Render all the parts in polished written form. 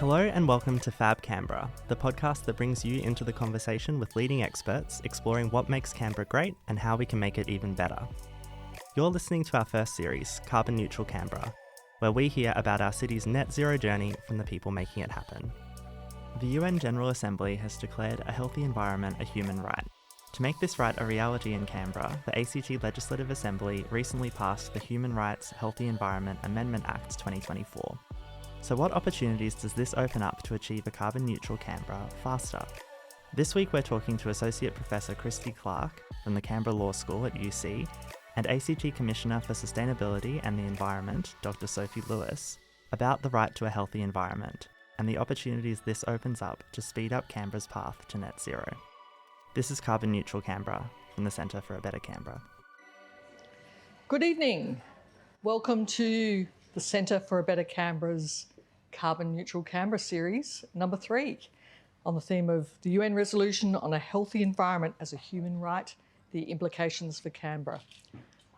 Hello and welcome to Fab Canberra, the podcast that brings you into the conversation with leading experts exploring what makes Canberra great and how we can make it even better. You're listening to our first series, Carbon Neutral Canberra, where we hear about our city's net zero journey from the people making it happen. The UN General Assembly has declared a healthy environment a human right. To make this right a reality in Canberra, the ACT Legislative Assembly recently passed the Human Rights Healthy Environment Amendment Act 2024. So what opportunities does this open up to achieve a carbon neutral Canberra faster? This week we're talking to Associate Professor Cristy Clark from the Canberra Law School at UC and ACT Commissioner for Sustainability and the Environment, Dr. Sophie Lewis, about the right to a healthy environment and the opportunities this opens up to speed up Canberra's path to net zero. This is Carbon Neutral Canberra from the Centre for a Better Canberra. Good evening. Welcome to the Centre for a Better Canberra's Carbon Neutral Canberra series, number 3, on the theme of the UN resolution on a healthy environment as a human right, the implications for Canberra.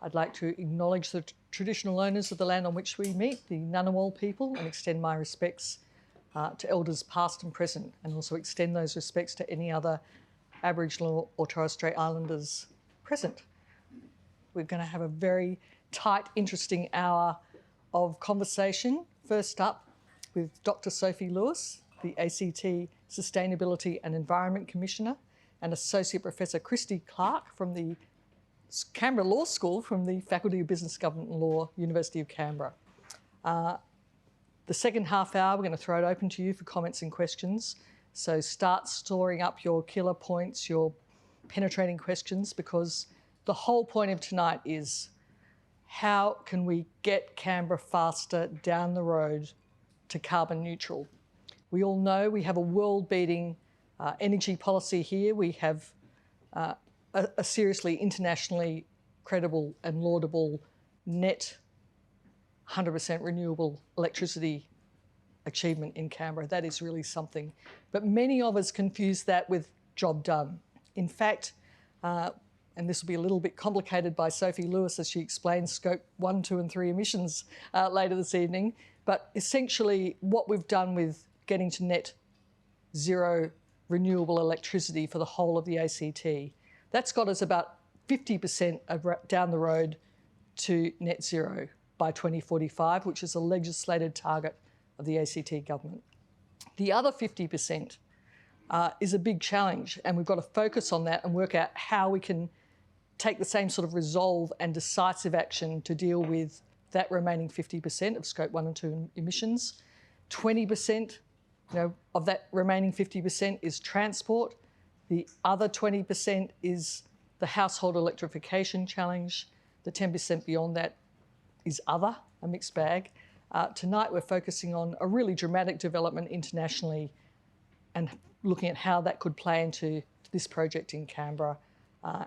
I'd like to acknowledge the traditional owners of the land on which we meet, the Ngunnawal people, and extend my respects to elders past and present, and also extend those respects to any other Aboriginal or Torres Strait Islanders present. We're going to have a very tight, interesting hour of conversation. First up, with Dr. Sophie Lewis, the ACT Sustainability and Environment Commissioner, and Associate Professor Cristy Clark from the Canberra Law School from the Faculty of Business, Government and Law, University of Canberra. The second half hour, we're going to throw it open to you for comments and questions. So start storing up your killer points, your penetrating questions, because the whole point of tonight is how can we get Canberra faster down the road to carbon neutral? We all know we have a world-beating energy policy here. We have a seriously internationally credible and laudable net 100% renewable electricity achievement in Canberra. That is really something. But many of us confuse that with job done. In fact, and this will be a little bit complicated by Sophie Lewis as she explains Scope 1, 2 and 3 emissions later this evening, but essentially what we've done with getting to net zero renewable electricity for the whole of the ACT, that's got us about 50% down the road to net zero by 2045, which is a legislated target of the ACT government. The other 50% is a big challenge, and we've got to focus on that and work out how we can take the same sort of resolve and decisive action to deal with that remaining 50% of Scope 1 and 2 emissions. 20% of that remaining 50% is transport. The other 20% is the household electrification challenge. The 10% beyond that is other, a mixed bag. Tonight we're focusing on a really dramatic development internationally and looking at how that could play into this project in Canberra.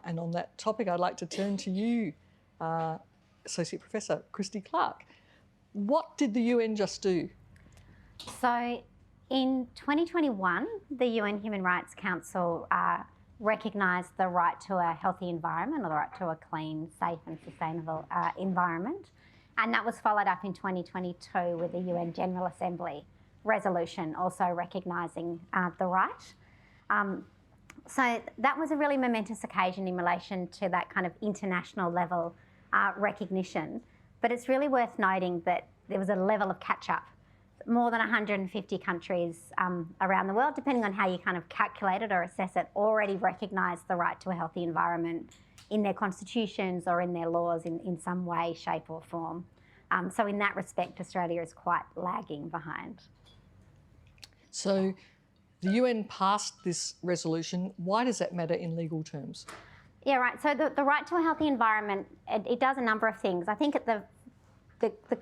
And on that topic, I'd like to turn to you, Associate Professor Cristy Clark. What did the UN just do? So in 2021, the UN Human Rights Council recognised the right to a healthy environment, or the right to a clean, safe and sustainable environment. And that was followed up in 2022 with the UN General Assembly resolution also recognising the right. So that was a really momentous occasion in relation to that kind of international level recognition. But it's really worth noting that there was a level of catch-up. More than 150 countries around the world, depending on how you kind of calculate it or assess it, already recognise the right to a healthy environment in their constitutions or in their laws in some way, shape or form. So in that respect, Australia is quite lagging behind. So the UN passed this resolution. Why does that matter in legal terms? Yeah, right. So the right to a healthy environment, it does a number of things. I think at the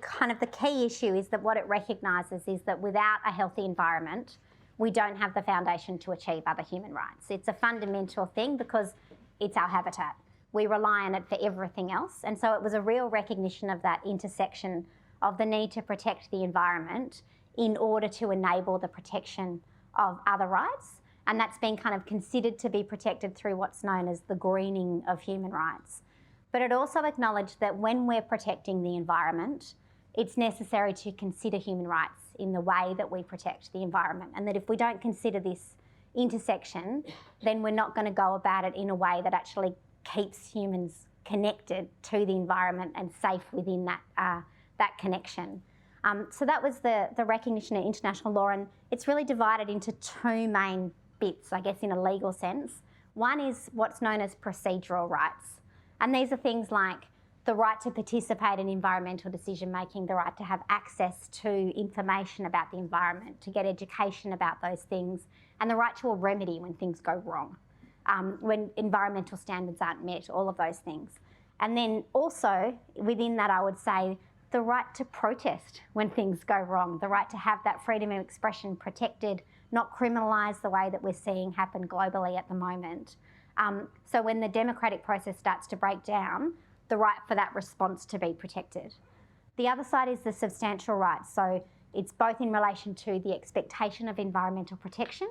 kind of the key issue is that what it recognises is that without a healthy environment, we don't have the foundation to achieve other human rights. It's a fundamental thing because it's our habitat. We rely on it for everything else. And so it was a real recognition of that intersection of the need to protect the environment in order to enable the protection of other rights. And that's been kind of considered to be protected through what's known as the greening of human rights. But it also acknowledged that when we're protecting the environment, it's necessary to consider human rights in the way that we protect the environment, and that if we don't consider this intersection, then we're not going to go about it in a way that actually keeps humans connected to the environment and safe within that connection. So that was the recognition in international law, and it's really divided into two main bits, I guess, in a legal sense. One is what's known as procedural rights, and these are things like the right to participate in environmental decision making, the right to have access to information about the environment, to get education about those things, and the right to a remedy when things go wrong, when environmental standards aren't met, all of those things. And then also within that, I would say the right to protest when things go wrong, the right to have that freedom of expression protected, not criminalised the way that we're seeing happen globally at the moment. So when the democratic process starts to break down, the right for that response to be protected. The other side is the substantial rights. So it's both in relation to the expectation of environmental protection,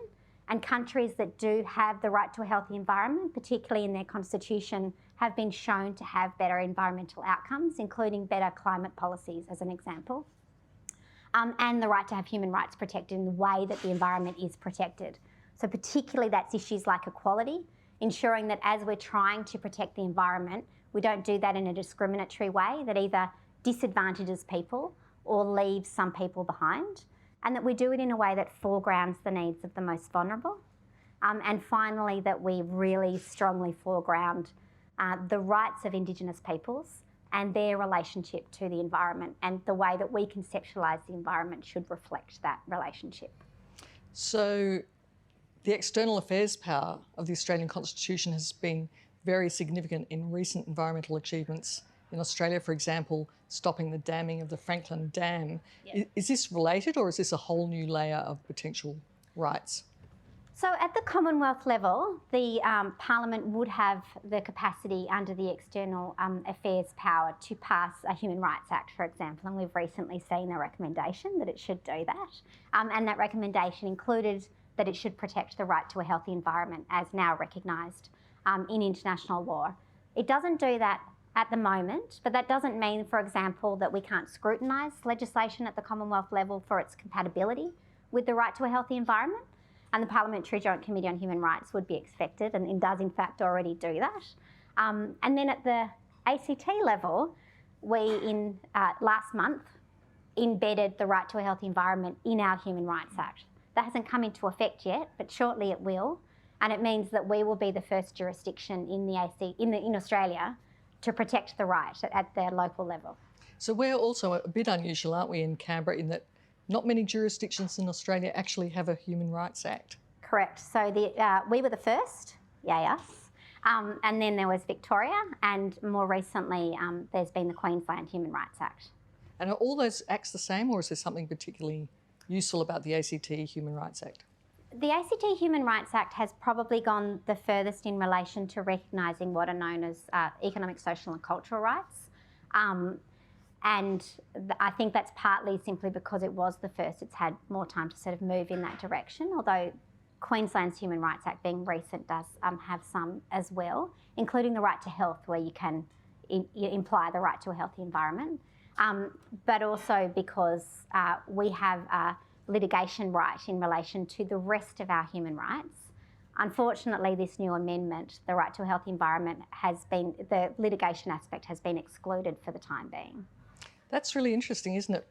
and countries that do have the right to a healthy environment, particularly in their constitution, have been shown to have better environmental outcomes, including better climate policies as an example. And the right to have human rights protected in the way that the environment is protected. So particularly that's issues like equality, ensuring that as we're trying to protect the environment, we don't do that in a discriminatory way that either disadvantages people or leaves some people behind, and that we do it in a way that foregrounds the needs of the most vulnerable. And finally, that we really strongly foreground the rights of Indigenous peoples and their relationship to the environment, and the way that we conceptualise the environment should reflect that relationship. So the external affairs power of the Australian Constitution has been very significant in recent environmental achievements. In Australia, for example, stopping the damming of the Franklin Dam. Yep. Is this related, or is this a whole new layer of potential rights? So at the Commonwealth level, the Parliament would have the capacity under the external affairs power to pass a Human Rights Act, for example, and we've recently seen a recommendation that it should do that. And that recommendation included that it should protect the right to a healthy environment as now recognised in international law. It doesn't do that at the moment, but that doesn't mean, for example, that we can't scrutinise legislation at the Commonwealth level for its compatibility with the right to a healthy environment. And the Parliamentary Joint Committee on Human Rights would be expected, and does in fact already do that. And then at the ACT level, we last month embedded the right to a healthy environment in our Human Rights Act. That hasn't come into effect yet, but shortly it will. And it means that we will be the first jurisdiction in Australia to protect the right at the local level. So we're also a bit unusual, aren't we, in Canberra, in that not many jurisdictions in Australia actually have a Human Rights Act. Correct. So we were the first, yay us, and then there was Victoria, and more recently there's been the Queensland Human Rights Act. And are all those acts the same, or is there something particularly useful about the ACT Human Rights Act? The ACT Human Rights Act has probably gone the furthest in relation to recognising what are known as economic, social and cultural rights. And I think that's partly simply because it was the first. It's had more time to sort of move in that direction, although Queensland's Human Rights Act, being recent, does have some as well, including the right to health, where you can imply the right to a healthy environment, but also because we have a litigation right in relation to the rest of our human rights. Unfortunately, this new amendment, the right to a healthy environment, the litigation aspect has been excluded for the time being. That's really interesting, isn't it?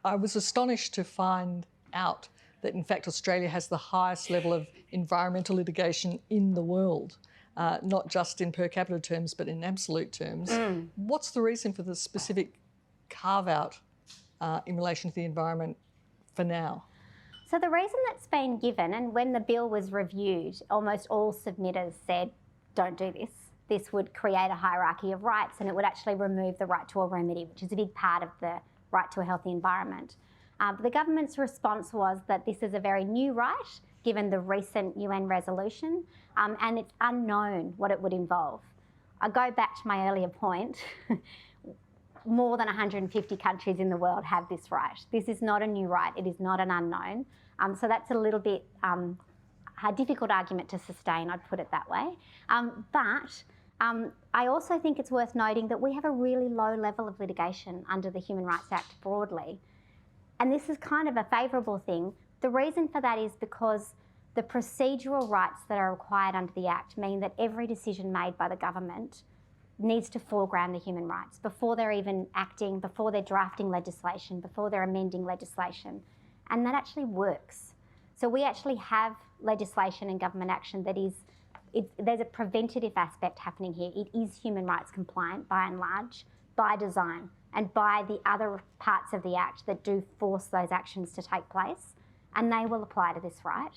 I was astonished to find out that, in fact, Australia has the highest level of environmental litigation in the world, not just in per capita terms, but in absolute terms. What's the reason for the specific carve-out in relation to the environment for now? So the reason that's been given, and when the bill was reviewed, almost all submitters said, don't do this. This would create a hierarchy of rights, and it would actually remove the right to a remedy, which is a big part of the right to a healthy environment. But the government's response was that this is a very new right, given the recent UN resolution, and it's unknown what it would involve. I go back to my earlier point. More than 150 countries in the world have this right. This is not a new right. It is not an unknown. So that's a little bit a difficult argument to sustain, I'd put it that way. But I also think it's worth noting that we have a really low level of litigation under the Human Rights Act broadly. And this is kind of a favourable thing. The reason for that is because the procedural rights that are required under the Act mean that every decision made by the government needs to foreground the human rights before they're even acting, before they're drafting legislation, before they're amending legislation. And that actually works. So we actually have legislation and government action that is, there's a preventative aspect happening here. It is human rights compliant by and large, by design, and by the other parts of the Act that do force those actions to take place, and they will apply to this right.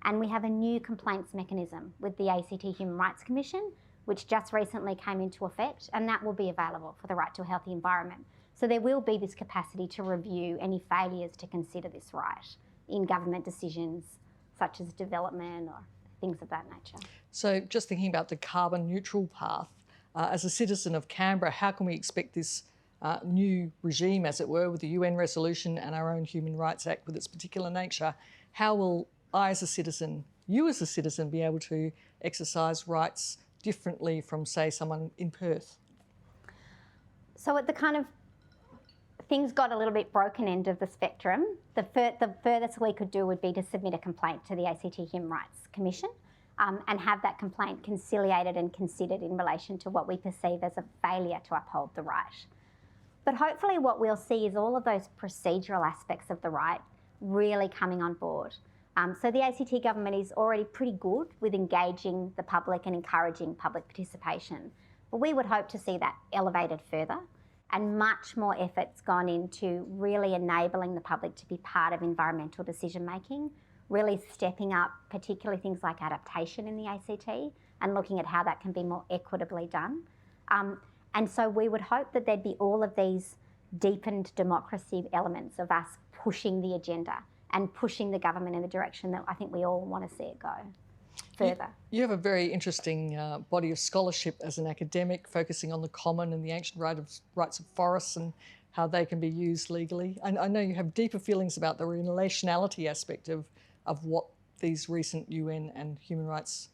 And we have a new complaints mechanism with the ACT Human Rights Commission, which just recently came into effect, and that will be available for the right to a healthy environment. So there will be this capacity to review any failures to consider this right in government decisions, such as development or things of that nature. So just thinking about the carbon neutral path, as a citizen of Canberra, how can we expect this new regime, as it were, with the UN resolution and our own Human Rights Act with its particular nature, how will I as a citizen, you as a citizen, be able to exercise rights differently from, say, someone in Perth? So at the kind of things got a little bit broken end of the spectrum, the furthest we could do would be to submit a complaint to the ACT Human Rights Commission and have that complaint conciliated and considered in relation to what we perceive as a failure to uphold the right. But hopefully what we'll see is all of those procedural aspects of the right really coming on board. So the ACT government is already pretty good with engaging the public and encouraging public participation. But we would hope to see that elevated further and much more efforts gone into really enabling the public to be part of environmental decision making, really stepping up particularly things like adaptation in the ACT and looking at how that can be more equitably done. And so we would hope that there'd be all of these deepened democracy elements of us pushing the agenda and pushing the government in the direction that I think we all want to see it go further. You have a very interesting body of scholarship as an academic, focusing on the common and the ancient rights of forests and how they can be used legally. I know you have deeper feelings about the relationality aspect of what these recent UN and Human Rights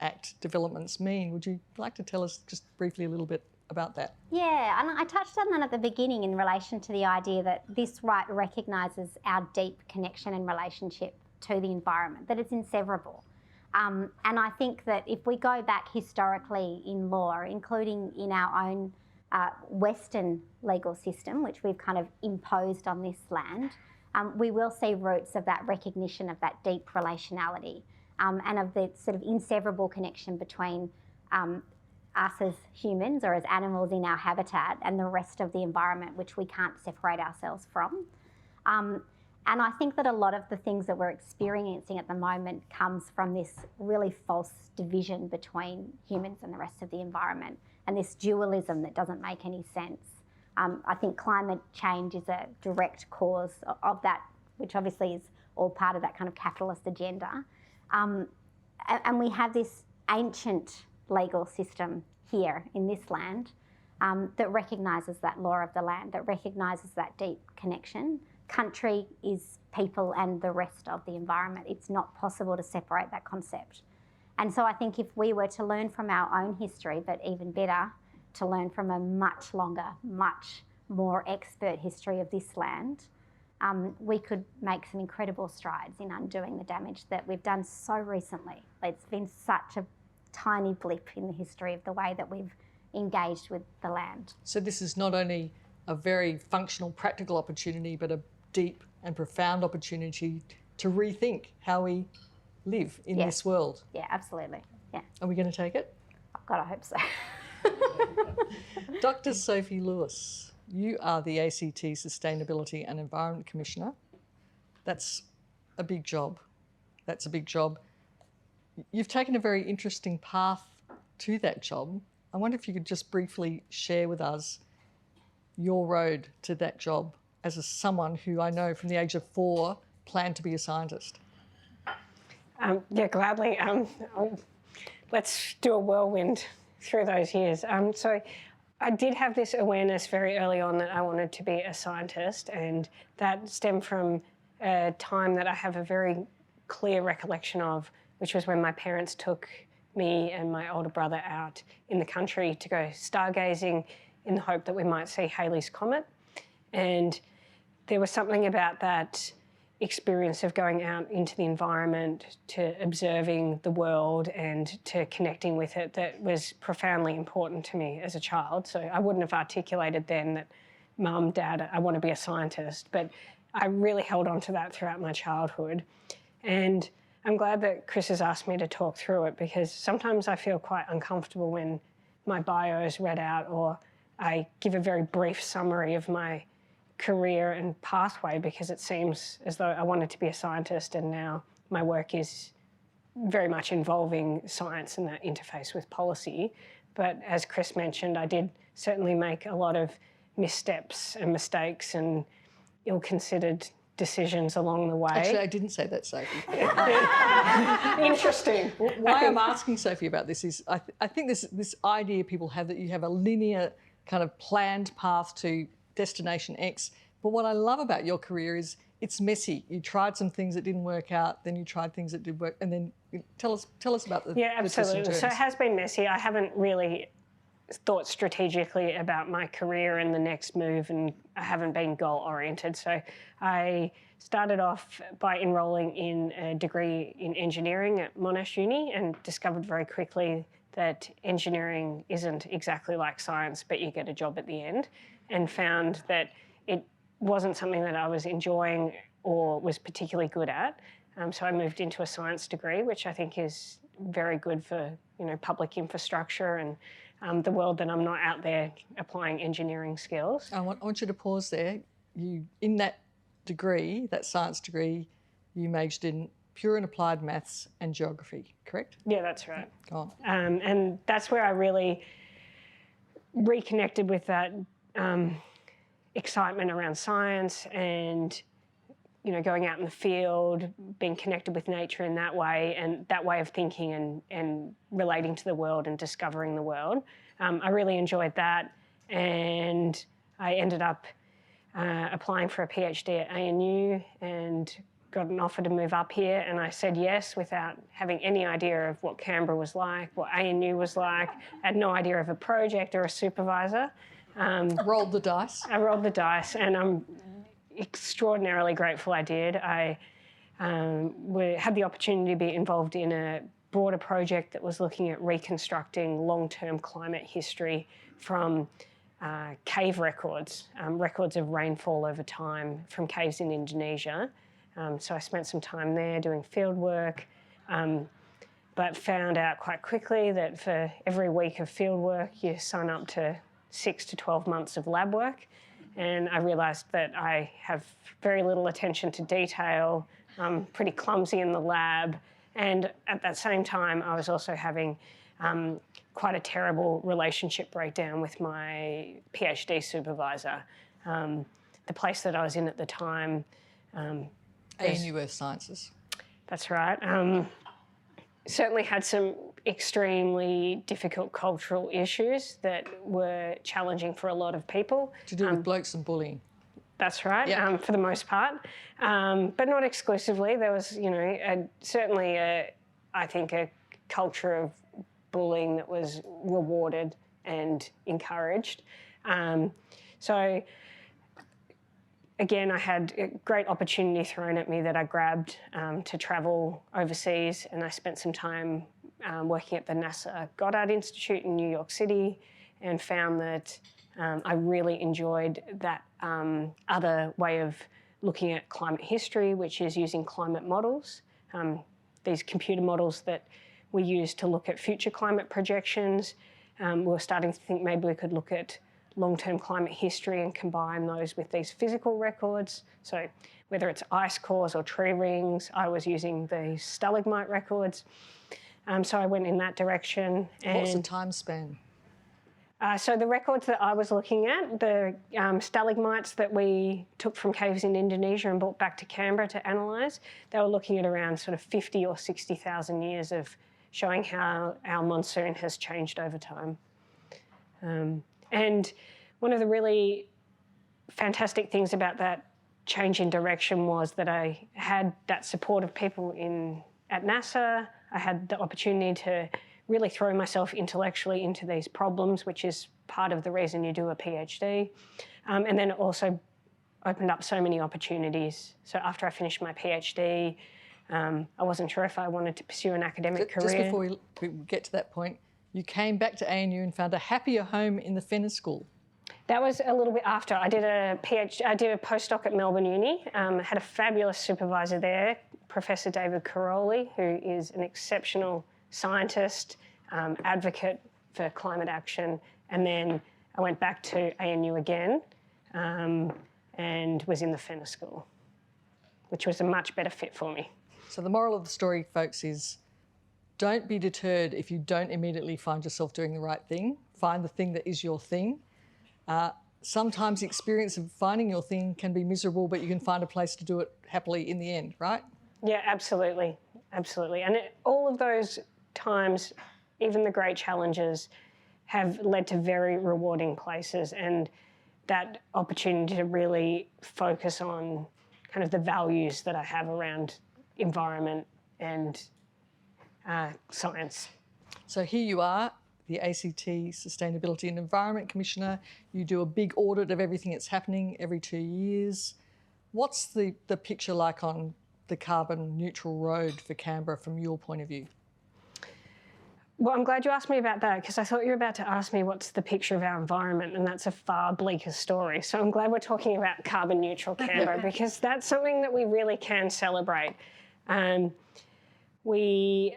Act developments mean. Would you like to tell us just briefly a little bit about that? Yeah, and I touched on that at the beginning in relation to the idea that this right recognises our deep connection and relationship to the environment, that it's inseverable. And I think that if we go back historically in law, including in our own Western legal system, which we've kind of imposed on this land, we will see roots of that recognition of that deep relationality and of the sort of inseverable connection between us as humans or as animals in our habitat and the rest of the environment, which we can't separate ourselves from. And I think that a lot of the things that we're experiencing at the moment comes from this really false division between humans and the rest of the environment and this dualism that doesn't make any sense. I think climate change is a direct cause of that, which obviously is all part of that kind of capitalist agenda. And we have this ancient legal system here in this land that recognises that law of the land, that recognises that deep connection. Country is people and the rest of the environment. It's not possible to separate that concept. And so I think if we were to learn from our own history, but even better, to learn from a much longer, much more expert history of this land, we could make some incredible strides in undoing the damage that we've done so recently. It's been such a tiny blip in the history of the way that we've engaged with the land. So this is not only a very functional, practical opportunity, but a deep and profound opportunity to rethink how we live in this world. Yeah, absolutely. Yeah. Are we going to take it? Oh, God, I hope so. Dr. Sophie Lewis, you are the ACT Sustainability and Environment Commissioner. That's a big job. That's a big job. You've taken a very interesting path to that job. I wonder if you could just briefly share with us your road to that job as someone who I know from the age of 4 planned to be a scientist. Yeah, gladly. Let's do a whirlwind through those years. So I did have this awareness very early on that I wanted to be a scientist, and that stemmed from a time that I have a very clear recollection of, which was when my parents took me and my older brother out in the country to go stargazing in the hope that we might see Halley's Comet. And there was something about that experience of going out into the environment, to observing the world and to connecting with it that was profoundly important to me as a child. So I wouldn't have articulated then that, Mum, Dad, I want to be a scientist, but I really held on to that throughout my childhood. And I'm glad that Chris has asked me to talk through it, because sometimes I feel quite uncomfortable when my bio is read out or I give a very brief summary of my career and pathway, because it seems as though I wanted to be a scientist and now my work is very much involving science and that interface with policy. But as Chris mentioned, I did certainly make a lot of missteps and mistakes and ill-considered decisions along the way. Actually, I didn't say that, Sophie. Interesting. Why I'm asking Sophie about this is I think this idea people have that you have a linear kind of planned path to destination X. But what I love about your career is it's messy. You tried some things that didn't work out, then you tried things that did work, and then tell us about the Yeah, absolutely. So it has been messy. I haven't really thought strategically about my career and the next move, and I haven't been goal-oriented. So I started off by enrolling in a degree in engineering at Monash Uni and discovered very quickly that engineering isn't exactly like science, but you get a job at the end, and found that it wasn't something that I was enjoying or was particularly good at. So I moved into a science degree, which I think is very good for, public infrastructure and the world that I'm not out there applying engineering skills. I want you to pause there. You, in that degree, that science degree, you majored in pure and applied maths and geography, correct? Yeah, that's right. Go on. And that's where I really reconnected with that excitement around science and, going out in the field, being connected with nature in that way, and that way of thinking and relating to the world and discovering the world. I really enjoyed that, and I ended up applying for a PhD at ANU and got an offer to move up here, and I said yes without having any idea of what Canberra was like, what ANU was like. I had no idea of a project or a supervisor. Rolled the dice. I rolled the dice, and I'm extraordinarily grateful I did. I had the opportunity to be involved in a broader project that was looking at reconstructing long-term climate history from cave records, records of rainfall over time from caves in Indonesia. So I spent some time there doing field work, but found out quite quickly that for every week of field work, you sign up to 6 to 12 months of lab work. And I realised that I have very little attention to detail, pretty clumsy in the lab. And at that same time, I was also having quite a terrible relationship breakdown with my PhD supervisor. The place that I was in at the time... ANU Earth Sciences. That's right. Certainly had some extremely difficult cultural issues that were challenging for a lot of people. To do with blokes and bullying. That's right, yeah. For the most part, but not exclusively. There was, certainly, I think, a culture of bullying that was rewarded and encouraged. So, again, I had a great opportunity thrown at me that I grabbed to travel overseas, and I spent some time working at the NASA Goddard Institute in New York City, and found that I really enjoyed that other way of looking at climate history, which is using climate models, these computer models that we use to look at future climate projections. We're starting to think maybe we could look at long-term climate history and combine those with these physical records. So whether it's ice cores or tree rings, I was using the stalagmite records. So I went in that direction. And what's the time span? So the records that I was looking at, the stalagmites that we took from caves in Indonesia and brought back to Canberra to analyse, they were looking at around sort of 50 or 60,000 years of showing how our monsoon has changed over time. And one of the really fantastic things about that change in direction was that I had that support of people at NASA. I had the opportunity to really throw myself intellectually into these problems, which is part of the reason you do a PhD. And then it also opened up so many opportunities. So after I finished my PhD, I wasn't sure if I wanted to pursue an academic career. Just before we get to that point, you came back to ANU and found a happier home in the Fenner School. That was a little bit after. I did a postdoc at Melbourne Uni. Had a fabulous supervisor there, Professor David Caroli, who is an exceptional scientist, advocate for climate action. And then I went back to ANU again and was in the Fenner School, which was a much better fit for me. So the moral of the story, folks, is don't be deterred if you don't immediately find yourself doing the right thing. Find the thing that is your thing. Sometimes the experience of finding your thing can be miserable, but you can find a place to do it happily in the end, right? Yeah, absolutely. Absolutely. And all of those times, even the great challenges, have led to very rewarding places, and that opportunity to really focus on kind of the values that I have around environment and science. So here you are, the ACT Sustainability and Environment Commissioner. You do a big audit of everything that's happening every 2 years. What's the picture like on the carbon neutral road for Canberra from your point of view? Well, I'm glad you asked me about that, because I thought you were about to ask me what's the picture of our environment, and that's a far bleaker story. So I'm glad we're talking about carbon neutral Canberra, because that's something that we really can celebrate. We,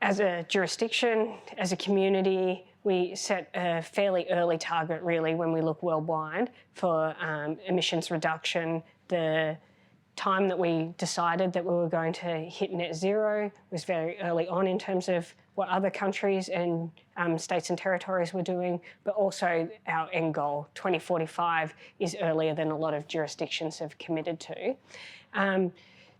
as a jurisdiction, as a community, we set a fairly early target, really, when we look worldwide for emissions reduction. The time that we decided that we were going to hit net zero was very early on in terms of what other countries and states and territories were doing, but also our end goal, 2045, is earlier than a lot of jurisdictions have committed to.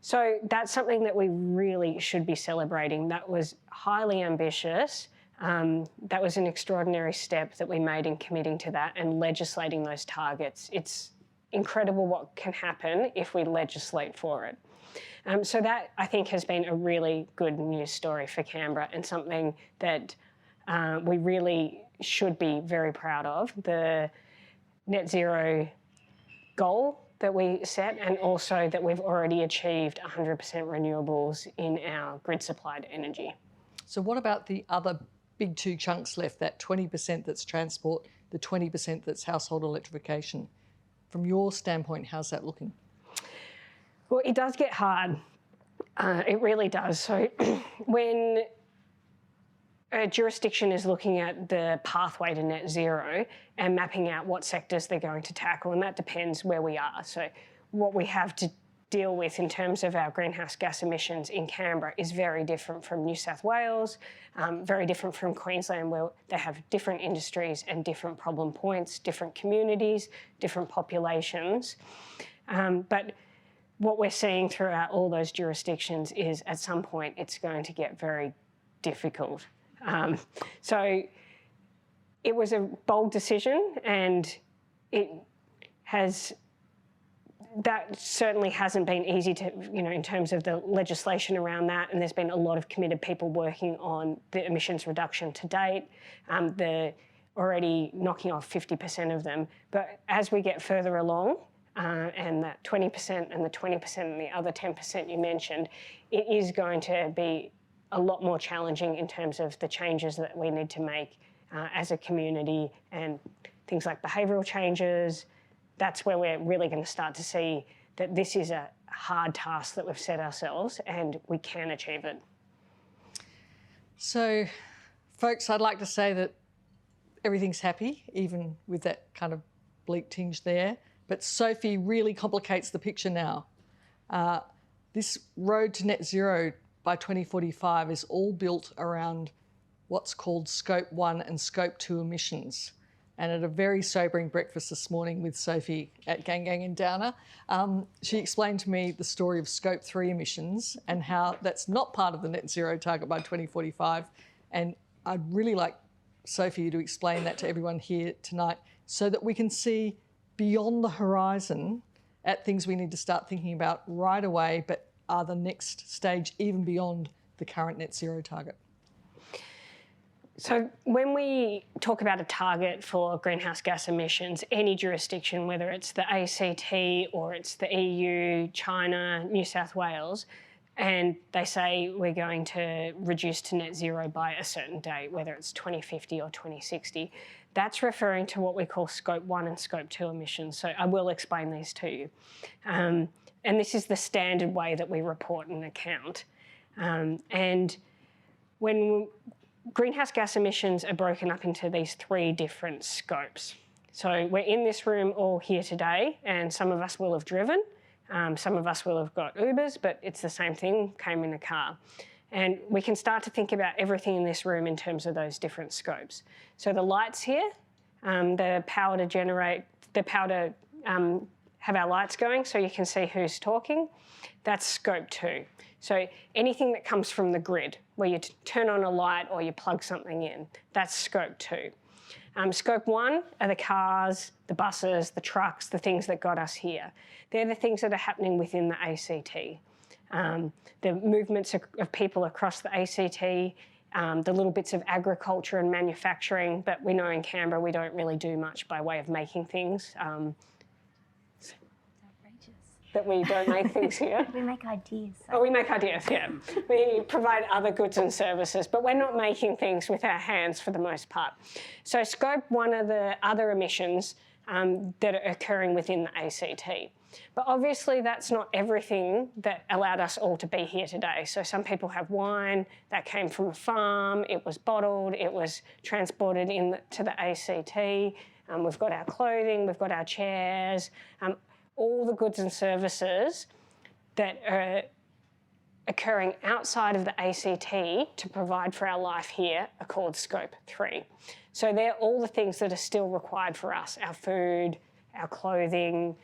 So that's something that we really should be celebrating. That was highly ambitious. That was an extraordinary step that we made in committing to that and legislating those targets. It's incredible what can happen if we legislate for it. So that, I think, has been a really good news story for Canberra, and something that we really should be very proud of. The net zero goal that we set, and also that we've already achieved 100% renewables in our grid-supplied energy. So what about the other big two chunks left, that 20% that's transport, the 20% that's household electrification? From your standpoint, how's that looking? Well, it does get hard. It really does. So when a jurisdiction is looking at the pathway to net zero and mapping out what sectors they're going to tackle, and that depends where we are. So what we have to deal with in terms of our greenhouse gas emissions in Canberra is very different from New South Wales, very different from Queensland, where they have different industries and different problem points, different communities, different populations. But what we're seeing throughout all those jurisdictions is at some point it's going to get very difficult. So it was a bold decision, and that certainly hasn't been easy to, in terms of the legislation around that, and there's been a lot of committed people working on the emissions reduction to date. They're already knocking off 50% of them. But as we get further along, and that 20% and the 20% and the other 10% you mentioned, it is going to be a lot more challenging in terms of the changes that we need to make as a community, and things like behavioural changes. That's where we're really going to start to see that this is a hard task that we've set ourselves, and we can achieve it. So, folks, I'd like to say that everything's happy, even with that kind of bleak tinge there. But Sophie really complicates the picture now. This road to net zero by 2045 is all built around what's called Scope 1 and Scope 2 emissions. And at a very sobering breakfast this morning with Sophie at Gang Gang in Downer, she explained to me the story of Scope 3 emissions and how that's not part of the net zero target by 2045. And I'd really like Sophie to explain that to everyone here tonight, so that we can see beyond the horizon at things we need to start thinking about right away, but are the next stage even beyond the current net zero target. So when we talk about a target for greenhouse gas emissions, any jurisdiction, whether it's the ACT or it's the EU, China, New South Wales, and they say we're going to reduce to net zero by a certain date, whether it's 2050 or 2060, that's referring to what we call Scope 1 and Scope 2 emissions. So I will explain these to you. And this is the standard way that we report an account. And when greenhouse gas emissions are broken up into these 3 different scopes. So we're in this room all here today, and some of us will have driven, some of us will have got Ubers, but it's the same thing, came in a car. And we can start to think about everything in this room in terms of those different scopes. So the lights here, the power to generate, the power to have our lights going so you can see who's talking, that's Scope 2. So anything that comes from the grid, where you turn on a light or you plug something in, that's Scope 2. Scope 1 are the cars, the buses, the trucks, the things that got us here. They're the things that are happening within the ACT. The movements of people across the ACT, the little bits of agriculture and manufacturing, but we know in Canberra we don't really do much by way of making things. That we don't make things here. We make ideas. So. Oh, we make ideas, yeah. We provide other goods and services, but we're not making things with our hands for the most part. So Scope 1 are the other emissions that are occurring within the ACT. But obviously that's not everything that allowed us all to be here today. So some people have wine that came from a farm, it was bottled, it was transported to the ACT. We've got our clothing, we've got our chairs, all the goods and services that are occurring outside of the ACT to provide for our life here are called Scope 3. So they're all the things that are still required for us, our food, our clothing,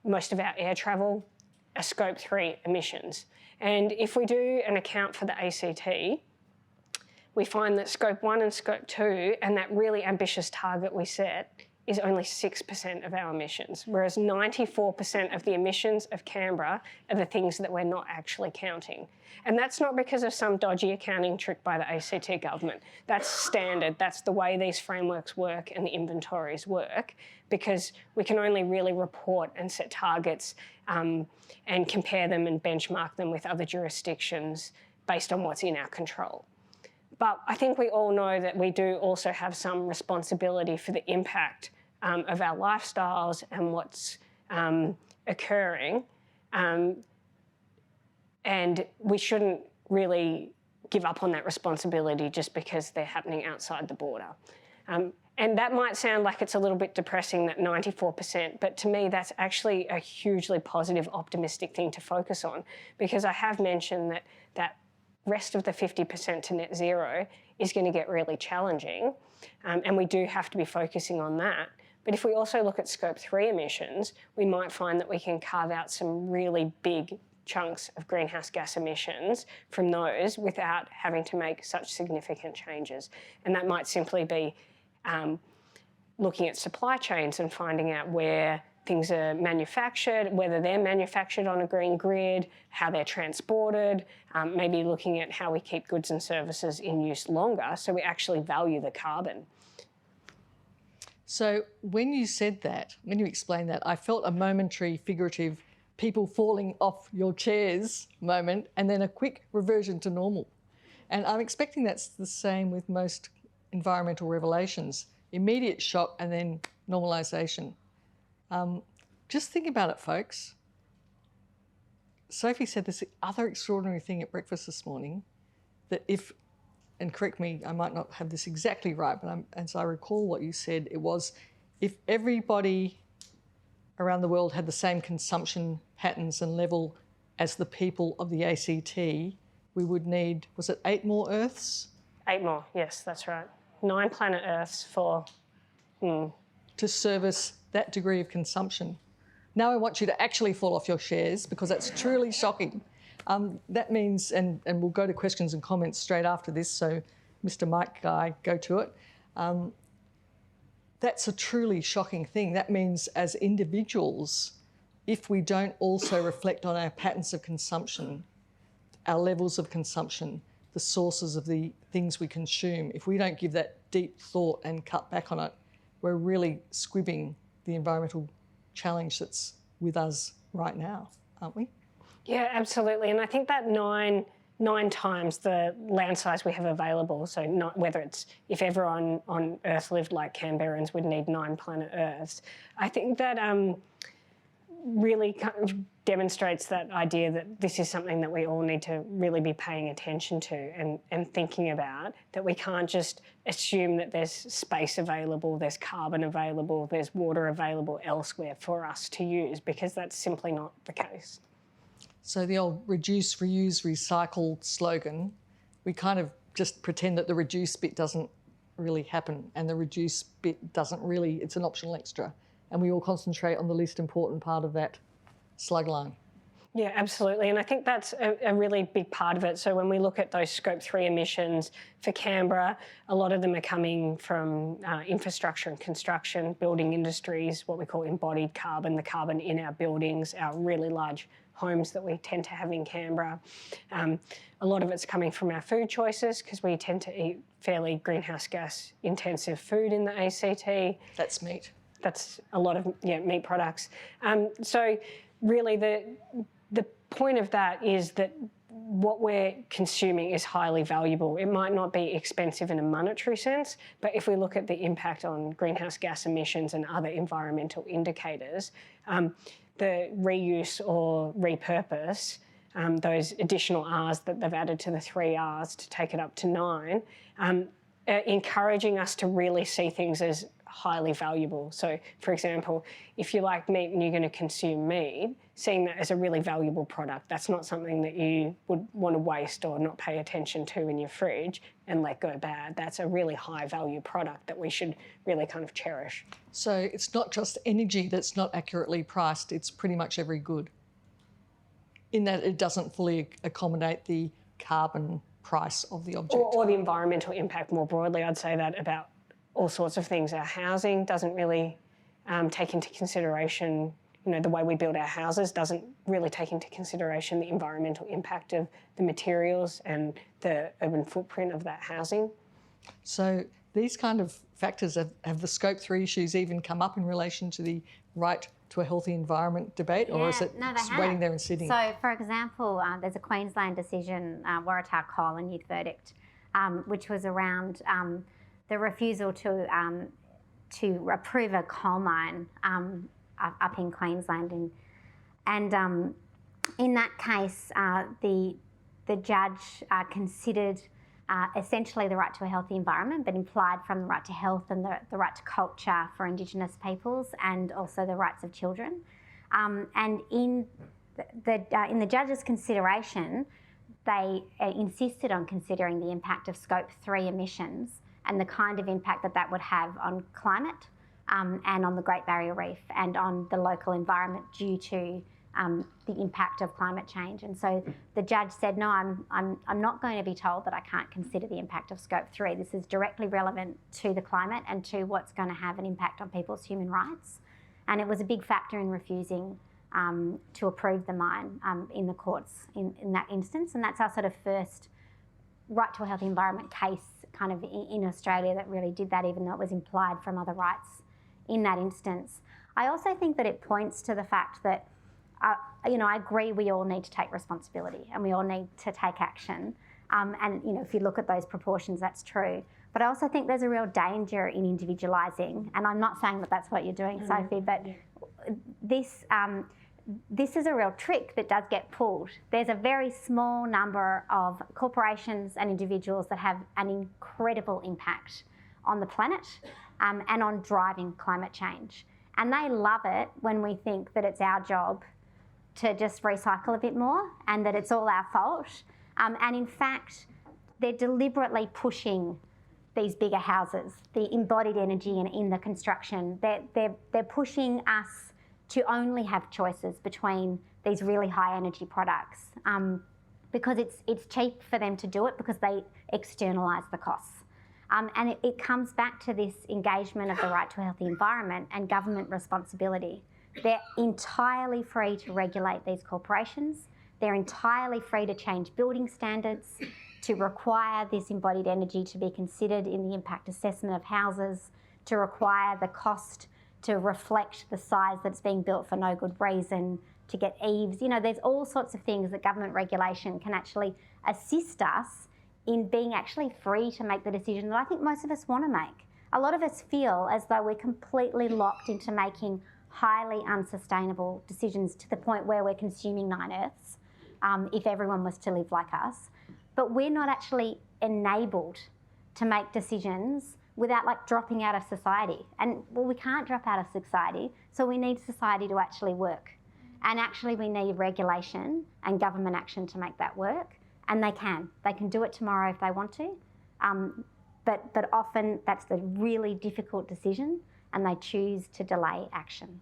most of our air travel are Scope 3 emissions. And if we do an account for the ACT, we find that Scope 1 and Scope 2 and that really ambitious target we set is only 6% of our emissions, whereas 94% of the emissions of Canberra are the things that we're not actually counting. And that's not because of some dodgy accounting trick by the ACT government. That's standard. That's the way these frameworks work and the inventories work, because we can only really report and set targets and compare them and benchmark them with other jurisdictions based on what's in our control. But I think we all know that we do also have some responsibility for the impact of our lifestyles and what's occurring. And we shouldn't really give up on that responsibility just because they're happening outside the border. And that might sound like it's a little bit depressing, that 94%, but to me that's actually a hugely positive, optimistic thing to focus on, because I have mentioned that rest of the 50% to net zero is going to get really challenging, and we do have to be focusing on that. But if we also look at Scope 3 emissions, we might find that we can carve out some really big chunks of greenhouse gas emissions from those without having to make such significant changes. And that might simply be looking at supply chains and finding out where things are manufactured, whether they're manufactured on a green grid, how they're transported, maybe looking at how we keep goods and services in use longer so we actually value the carbon. So when you said that, when you explained that, I felt a momentary figurative people falling off your chairs moment and then a quick reversion to normal. And I'm expecting that's the same with most environmental revelations. Immediate shock and then normalisation. Just think about it, folks. Sophie said this other extraordinary thing at breakfast this morning, that if, and correct me, I might not have this exactly right, but as I recall what you said, it was if everybody around the world had the same consumption patterns and level as the people of the ACT, we would need, was it 8 more Earths? 8 more, yes, that's right. 9 planet Earths for... to service that degree of consumption. Now I want you to actually fall off your chairs because that's truly shocking. That means, and we'll go to questions and comments straight after this, so Mr. Mike Guy, go to it. That's a truly shocking thing. That means as individuals, if we don't also reflect on our patterns of consumption, our levels of consumption, the sources of the things we consume, if we don't give that deep thought and cut back on it, we're really squibbing the environmental challenge that's with us right now, aren't we? Yeah, absolutely. And I think that nine times the land size we have available, so not whether it's if everyone on Earth lived like Canberrans, we'd need 9 planet Earths. I think that really kind of demonstrates that idea that this is something that we all need to really be paying attention to and thinking about, that we can't just assume that there's space available, there's carbon available, there's water available elsewhere for us to use, because that's simply not the case. So the old reduce, reuse, recycle slogan, we kind of just pretend that the reduce bit doesn't really happen, and the reduce bit doesn't really, it's an optional extra. And we all concentrate on the least important part of that slug line. Yeah, absolutely. And I think that's a really big part of it. So when we look at those Scope 3 emissions for Canberra, a lot of them are coming from infrastructure and construction, building industries, what we call embodied carbon, the carbon in our buildings, our really large homes that we tend to have in Canberra. A lot of it's coming from our food choices, because we tend to eat fairly greenhouse gas intensive food in the ACT. That's meat. That's a lot of meat products. So really the point of that is that what we're consuming is highly valuable. It might not be expensive in a monetary sense, but if we look at the impact on greenhouse gas emissions and other environmental indicators, the reuse or repurpose, those additional R's that they've added to the 3 R's to take it up to 9, encouraging us to really see things as highly valuable. So, for example, if you like meat and you're going to consume meat, seeing that as a really valuable product, that's not something that you would want to waste or not pay attention to in your fridge and let go bad. That's a really high value product that we should really kind of cherish. So it's not just energy that's not accurately priced, it's pretty much every good, in that it doesn't fully accommodate the carbon price of the object. Or the environmental impact more broadly. I'd say that about all sorts of things. Our housing doesn't really take into consideration, the way we build our houses doesn't really take into consideration the environmental impact of the materials and the urban footprint of that housing. So these kind of factors, have the Scope 3 issues even come up in relation to the right to a healthy environment debate, or is it just waiting there and sitting? So, for example, there's a Queensland decision, Waratah Coal and Youth Verdict, which was around the refusal to approve a coal mine up in Queensland, and in that case, the judge considered essentially the right to a healthy environment, but implied from the right to health and the right to culture for Indigenous peoples, and also the rights of children. And in the judge's consideration, they insisted on considering the impact of Scope 3 emissions and the kind of impact that would have on climate and on the Great Barrier Reef and on the local environment due to the impact of climate change. And so the judge said, no, I'm not going to be told that I can't consider the impact of Scope 3. This is directly relevant to the climate and to what's going to have an impact on people's human rights. And it was a big factor in refusing to approve the mine in the courts in that instance. And that's our sort of first right to a healthy environment case kind of in Australia that really did that, even though it was implied from other rights in that instance. I also think that it points to the fact that, I agree we all need to take responsibility and we all need to take action. And if you look at those proportions, that's true. But I also think there's a real danger in individualising. And I'm not saying that that's what you're doing, Sophie, but this is a real trick that does get pulled. There's a very small number of corporations and individuals that have an incredible impact on the planet and on driving climate change. And they love it when we think that it's our job to just recycle a bit more and that it's all our fault. And in fact, they're deliberately pushing these bigger houses, the embodied energy in the construction. They're pushing us to only have choices between these really high energy products because it's cheap for them to do it because they externalise the costs. And it comes back to this engagement of the right to a healthy environment and government responsibility. They're entirely free to regulate these corporations. They're entirely free to change building standards. to require this embodied energy to be considered in the impact assessment of houses, to require the cost to reflect the size that's being built for no good reason, to get eaves. You know, there's all sorts of things that government regulation can actually assist us in being actually free to make the decision that I think most of us want to make. A lot of us feel as though we're completely locked into making highly unsustainable decisions to the point where we're consuming 9 Earths, if everyone was to live like us. But we're not actually enabled to make decisions without like dropping out of society. And well, we can't drop out of society, so we need society to actually work. And actually we need regulation and government action to make that work. And they can. They can do it tomorrow if they want to. But often that's the really difficult decision and they choose to delay action.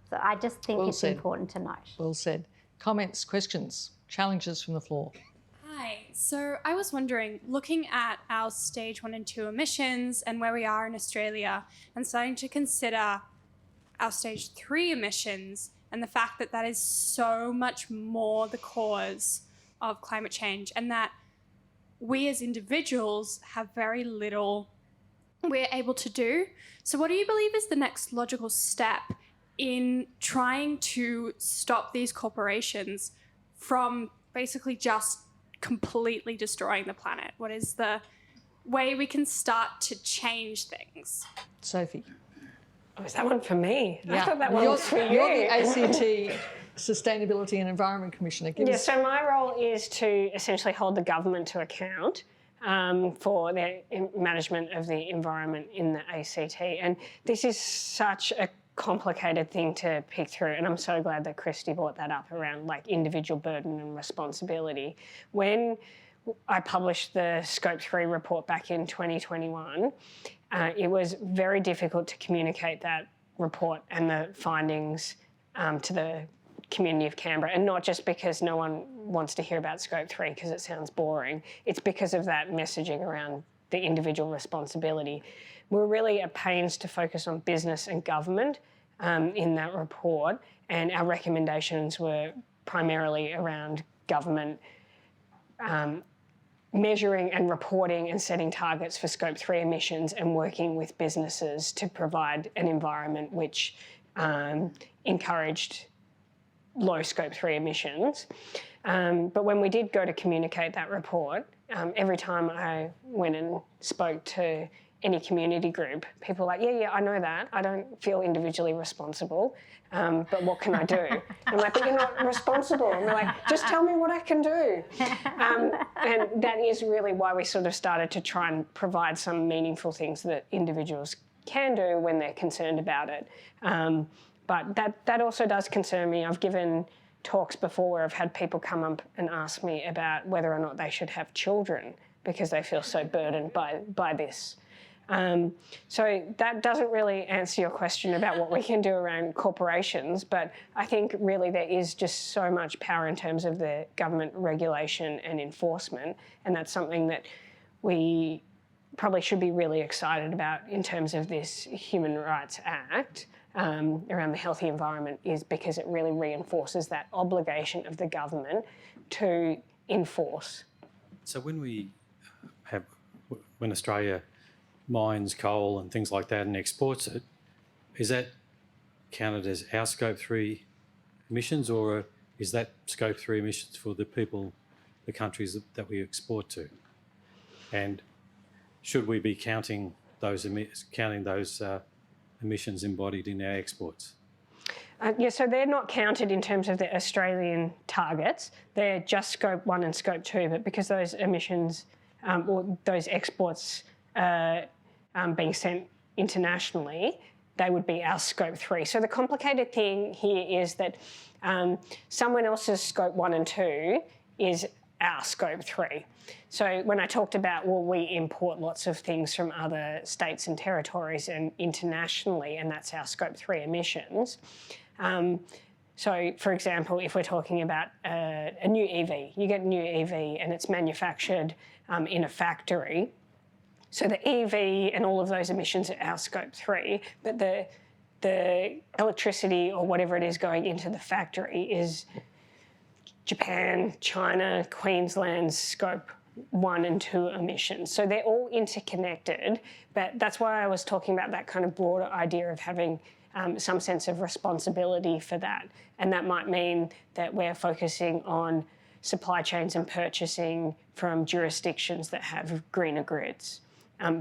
So I just think it's important to note. Well said. Comments, questions, challenges from the floor? Hi. So I was wondering, looking at our stage 1 and 2 emissions and where we are in Australia and starting to consider our stage 3 emissions and the fact that that is so much more the cause of climate change and that we as individuals have very little we're able to do. So what do you believe is the next logical step in trying to stop these corporations from basically just completely destroying the planet? What is the way we can start to change things? Sophie. Oh, is that one for me? Yeah. I thought that one was for you. You're the ACT Sustainability and Environment Commissioner. So my role is to essentially hold the government to account for their management of the environment in the ACT. And this is such a complicated thing to pick through, and I'm so glad that Cristy brought that up around like individual burden and responsibility. When I published the Scope 3 report back in 2021, it was very difficult to communicate that report and the findings to the community of Canberra, and not just because no one wants to hear about Scope 3 because it sounds boring. It's because of that messaging around the individual responsibility. We're really at pains to focus on business and government in that report, and our recommendations were primarily around government measuring and reporting and setting targets for Scope 3 emissions and working with businesses to provide an environment which encouraged low Scope 3 emissions. But when we did go to communicate that report, every time I went and spoke to any community group, people were like, yeah, I know that. I don't feel individually responsible, but what can I do? And I'm like, but you're not responsible. And they're like, just tell me what I can do. And that is really why we sort of started to try and provide some meaningful things that individuals can do when they're concerned about it. But that also does concern me. I've given talks before where I've had people come up and ask me about whether or not they should have children because they feel so burdened by this. So that doesn't really answer your question about what we can do around corporations, but I think really there is just so much power in terms of the government regulation and enforcement, and that's something that we probably should be really excited about in terms of this Human Rights Act around the healthy environment, is because it really reinforces that obligation of the government to enforce. So when Australia mines coal and things like that and exports it, is that counted as our Scope 3 emissions, or is that Scope 3 emissions for the people, the countries that we export to? And should we be counting those emissions embodied in our exports? So they're not counted in terms of the Australian targets. They're just Scope 1 and Scope 2, but because those emissions or those exports being sent internationally, they would be our Scope 3. So the complicated thing here is that someone else's Scope 1 and 2 is our Scope 3. So when I talked about, well, we import lots of things from other states and territories and internationally, and that's our Scope 3 emissions. So, for example, if we're talking about a new EV, you get a new EV and it's manufactured in a factory. So the EV and all of those emissions are our Scope 3, but the electricity or whatever it is going into the factory is Japan, China, Queensland's Scope 1 and 2 emissions. So they're all interconnected, but that's why I was talking about that kind of broader idea of having some sense of responsibility for that. And that might mean that we're focusing on supply chains and purchasing from jurisdictions that have greener grids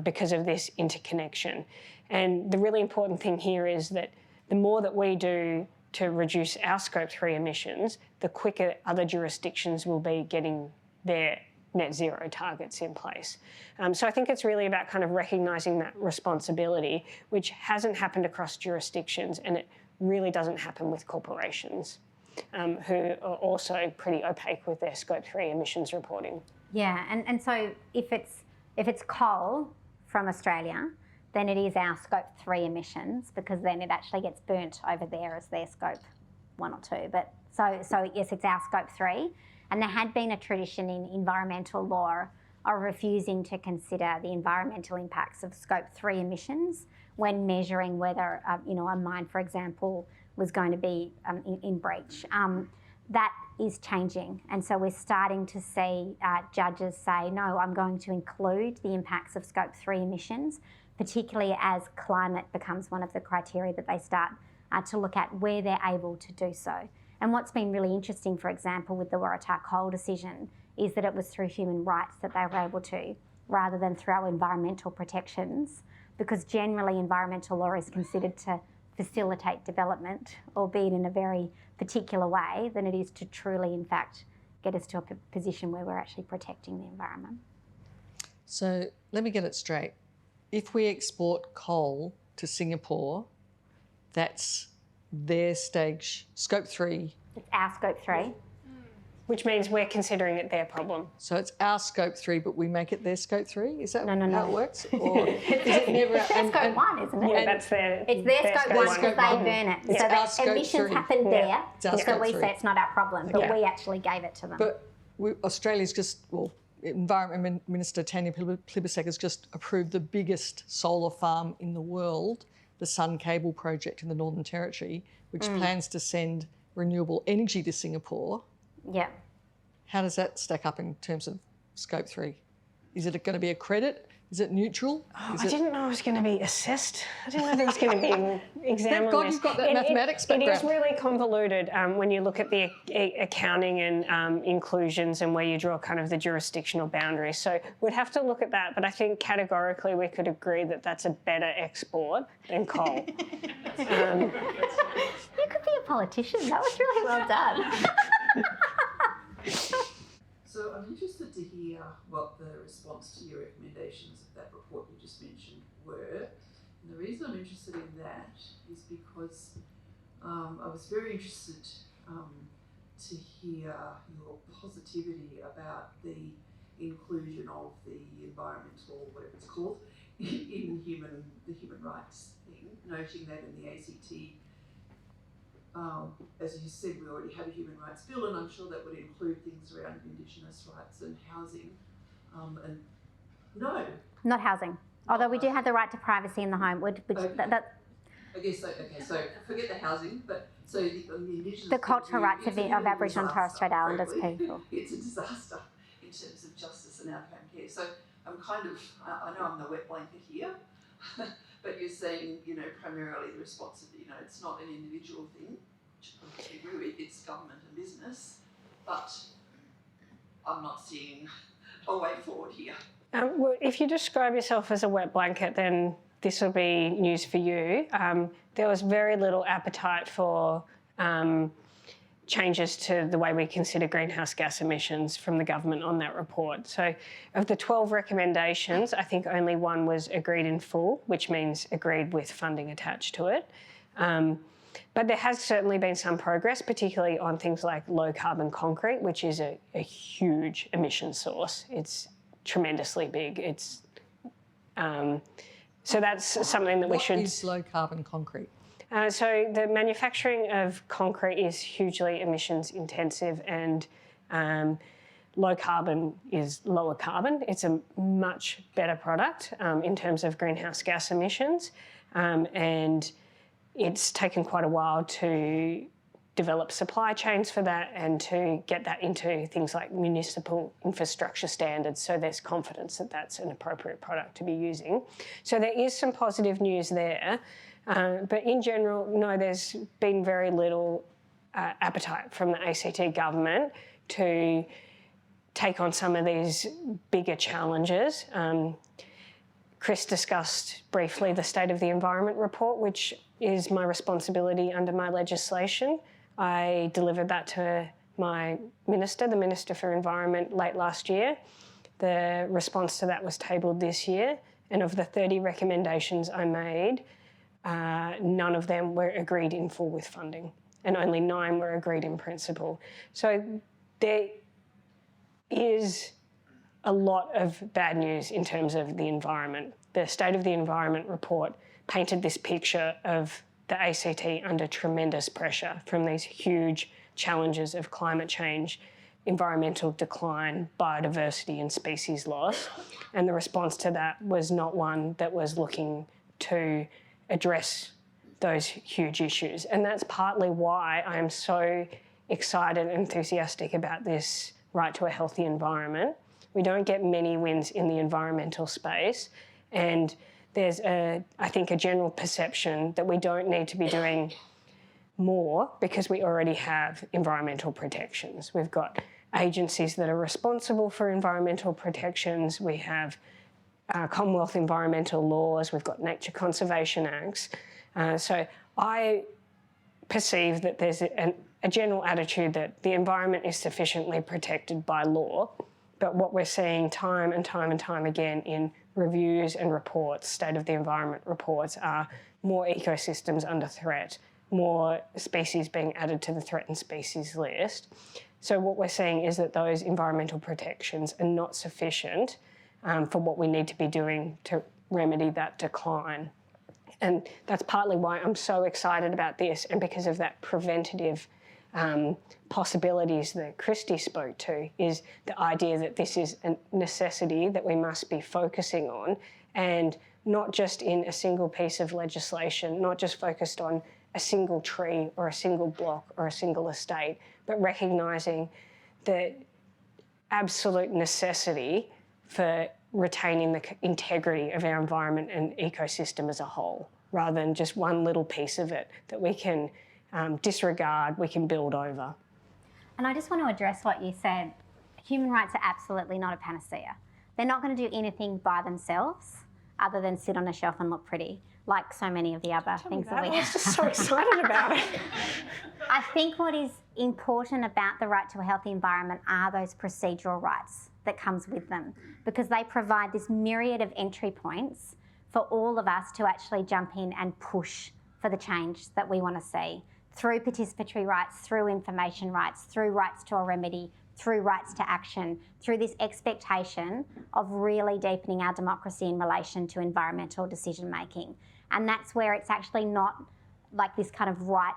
because of this interconnection. And the really important thing here is that the more that we do to reduce our Scope 3 emissions, the quicker other jurisdictions will be getting their net zero targets in place. So I think it's really about kind of recognising that responsibility, which hasn't happened across jurisdictions, and it really doesn't happen with corporations who are also pretty opaque with their Scope 3 emissions reporting. Yeah, and so if it's coal from Australia, then it is our Scope 3 emissions, because then it actually gets burnt over there as their Scope 1 or 2. But so yes, it's our Scope 3. And there had been a tradition in environmental law of refusing to consider the environmental impacts of Scope 3 emissions when measuring whether, a mine, for example, was going to be in breach. That is changing. And so we're starting to see judges say, no, I'm going to include the impacts of Scope 3 emissions, particularly as climate becomes one of the criteria that they start to look at where they're able to do so. And what's been really interesting, for example, with the Waratah coal decision, is that it was through human rights that they were able to, rather than through our environmental protections, because generally environmental law is considered to facilitate development, albeit in a very particular way, than it is to truly, in fact, get us to a position where we're actually protecting the environment. So let me get it straight. If we export coal to Singapore, that's their stage, Scope 3. It's our Scope 3. Which means we're considering it their problem. So it's our Scope 3, but we make it their Scope 3? Is that No. how it works? Or is it never... It's their Scope 1, isn't it? Yeah, that's their... It's their Scope 1 because they burn it. It's so our the Scope emissions 3. happen there, It's our so Scope we 3. say it's not our problem, but Yeah. we actually gave it to them. But Australia's just, Environment Minister Tanya Plibersek has just approved the biggest solar farm in the world, the Sun Cable project in the Northern Territory, which plans to send renewable energy to Singapore. Yeah. How does that stack up in terms of Scope 3? Is it going to be a credit? Is it neutral? I didn't know it was going to be assessed. I didn't know there was going to be examined. Thank God you've got that mathematics background. It is really convoluted when you look at the accounting and inclusions and where you draw kind of the jurisdictional boundaries. So we'd have to look at that, but I think categorically we could agree that that's a better export than coal. You could be a politician. That was really well done. So I'm interested to hear what the response to your recommendations of that report you just mentioned were. And the reason I'm interested in that is because I was very interested to hear your positivity about the inclusion of the environmental, whatever it's called, in the human rights thing, noting that in the ACT, as you said, we already have a human rights bill, and I'm sure that would include things around Indigenous rights and housing. Not housing. Although we do have the right to privacy in the home, which I guess so. Okay, so forget the housing, but so the Indigenous... The cultural rights of Aboriginal and Torres Strait Islanders people. It's a disaster in terms of justice and outcome care. So I'm kind of, I know I'm the wet blanket here, but you're saying, primarily the response of, it's not an individual thing, which I completely agree with, it's government and business, but I'm not seeing a way forward here. Well, if you describe yourself as a wet blanket, then this will be news for you. There was very little appetite for changes to the way we consider greenhouse gas emissions from the government on that report. So of the 12 recommendations, I think only one was agreed in full, which means agreed with funding attached to it. But there has certainly been some progress, particularly on things like low carbon concrete, which is a huge emission source. It's tremendously big. It's so that's something that we should... What is low carbon concrete? So the manufacturing of concrete is hugely emissions intensive, and low carbon is lower carbon. It's a much better product in terms of greenhouse gas emissions, and it's taken quite a while to develop supply chains for that and to get that into things like municipal infrastructure standards, so there's confidence that that's an appropriate product to be using. So there is some positive news there, but in general, no, there's been very little appetite from the ACT government to take on some of these bigger challenges. Chris discussed briefly the State of the Environment report, which is my responsibility under my legislation. I delivered that to my minister, the Minister for Environment, late last year. The response to that was tabled this year, and of the 30 recommendations I made, none of them were agreed in full with funding, and only 9 were agreed in principle. So there is a lot of bad news in terms of the environment. The State of the Environment report painted this picture of the ACT under tremendous pressure from these huge challenges of climate change, environmental decline, biodiversity and species loss. And the response to that was not one that was looking to address those huge issues. And that's partly why I am so excited and enthusiastic about this right to a healthy environment. We don't get many wins in the environmental space, and there's, I think, a general perception that we don't need to be doing more because we already have environmental protections. We've got agencies that are responsible for environmental protections. We have Commonwealth environmental laws. We've got nature conservation acts. So I perceive that there's a general attitude that the environment is sufficiently protected by law. But what we're seeing time and time and time again in reviews and reports, State of the Environment reports, are more ecosystems under threat, more species being added to the threatened species list. So what we're seeing is that those environmental protections are not sufficient for what we need to be doing to remedy that decline. And that's partly why I'm so excited about this, and because of that preventative possibilities that Cristy spoke to, is the idea that this is a necessity that we must be focusing on, and not just in a single piece of legislation, not just focused on a single tree or a single block or a single estate, but recognising the absolute necessity for retaining the integrity of our environment and ecosystem as a whole, rather than just one little piece of it that we can disregard, we can build over. And I just want to address what you said. Human rights are absolutely not a panacea. They're not going to do anything by themselves other than sit on a shelf and look pretty, like so many of the other things that we have. I was just so excited about it. I think what is important about the right to a healthy environment are those procedural rights that comes with them, because they provide this myriad of entry points for all of us to actually jump in and push for the change that we want to see, through participatory rights, through information rights, through rights to a remedy, through rights to action, through this expectation of really deepening our democracy in relation to environmental decision making. And that's where it's actually not like this kind of right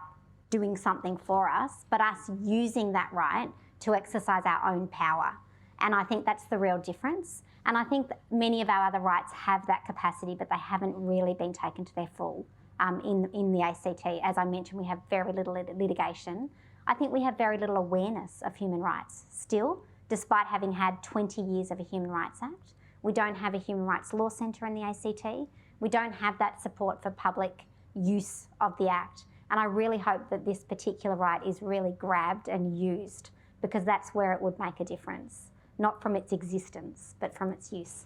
doing something for us, but us using that right to exercise our own power. And I think that's the real difference. And I think that many of our other rights have that capacity, but they haven't really been taken to their full in the ACT. As I mentioned, we have very little litigation. I think we have very little awareness of human rights still, despite having had 20 years of a Human Rights Act. We don't have a Human Rights Law Centre in the ACT. We don't have that support for public use of the Act. And I really hope that this particular right is really grabbed and used, because that's where it would make a difference, not from its existence, but from its use.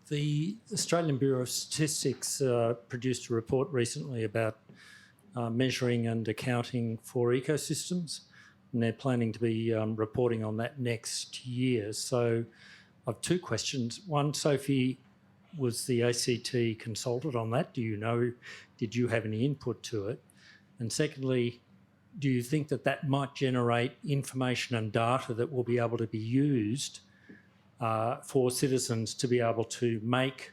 The Australian Bureau of Statistics produced a report recently about measuring and accounting for ecosystems, and they're planning to be reporting on that next year. So I've 2 questions. One, Sophie, was the ACT consulted on that? Do you know, did you have any input to it? And secondly, do you think that that might generate information and data that will be able to be used for citizens to be able to make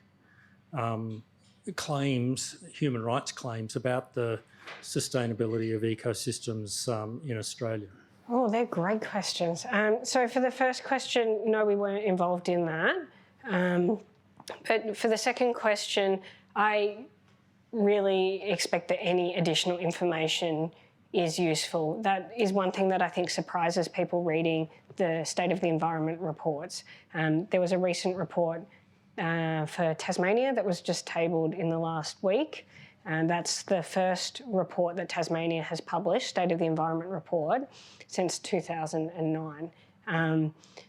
claims, human rights claims, about the sustainability of ecosystems in Australia? Oh, they're great questions. So for the first question, no, we weren't involved in that. But for the second question, I really expect that any additional information is useful. That is one thing that I think surprises people reading the State of the Environment reports. There was a recent report for Tasmania that was just tabled in the last week, and that's the first report that Tasmania has published, State of the Environment report, since 2009.